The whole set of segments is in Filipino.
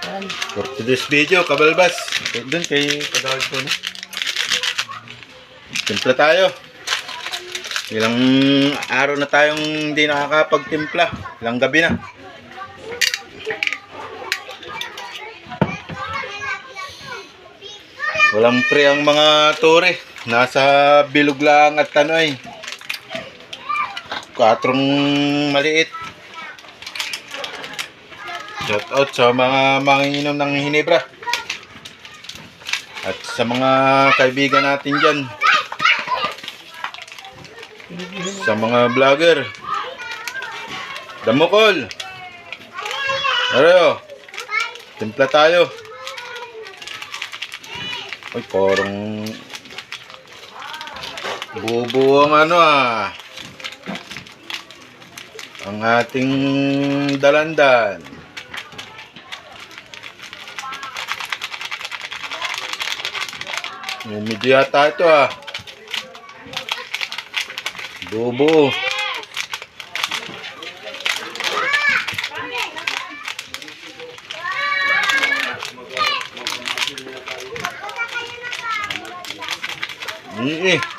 For today's video, kabalbas. Doon kay Kadawad po na. Timpla tayo. Ilang araw na tayong hindi nakakapagtimpla. Ilang gabi na. Walang pre ang mga tore. Nasa bilog lang at tanoy. 4 maliit. Shout out sa mga manginginom ng Hinebra. At sa mga kaibigan natin dyan. Sa mga vlogger. Damokol. Arayo. Timpla tayo. Ay, parang buo ang ang ating dalandan. Medyo yata ito buo.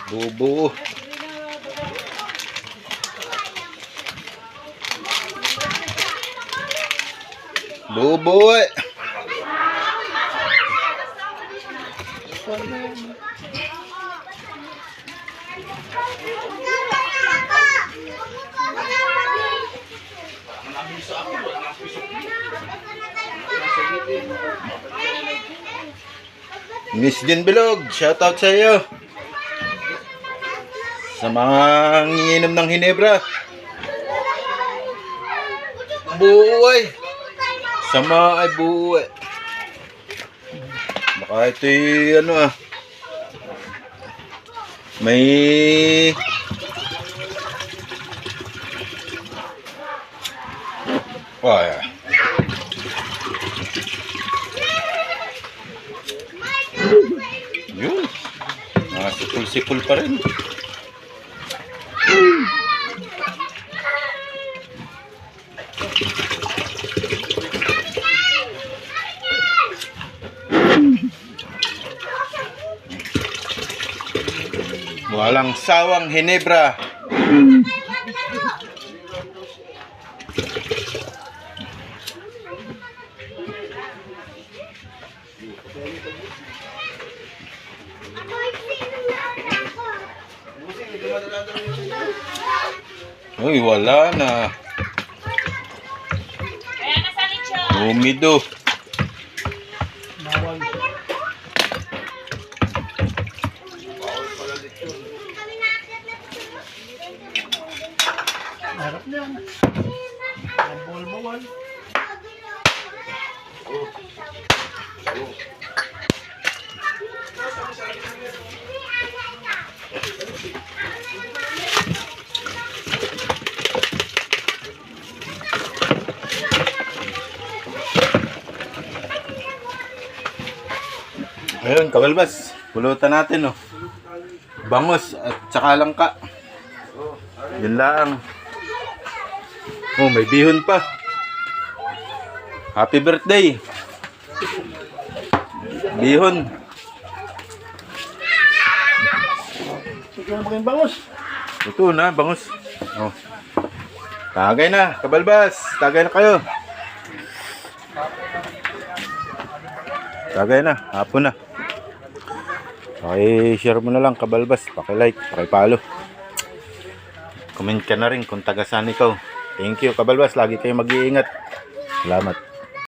Buo. Buo. Miss Jen Bilog, shout out sa iyo. Sa mga ngiinom ng Hinebra. Buo ay. Sama ay buo ay. Baka ito'y may yun. Sipul-sipul pa rin. Walang sawang Hinebra. Uy, wala na. Humido. Harap niyan. Ang bawal-bawal. Ayun, kabalbas. Pulutan natin, Bangus at saka langka. Yun lang. Oh, may bihon pa. Happy birthday. Bihon. Sige na maging bangus. Ito na, bangus. Oh. Tagay na, kabalbas. Tagay na kayo. Tagay na, hapon na. Paki-share mo na lang, kabalbas. Paki-like, paki-follow. Comment ka na rin kung taga saan ikaw. Thank you, kabalbas. Lagi kayo mag-iingat. Salamat.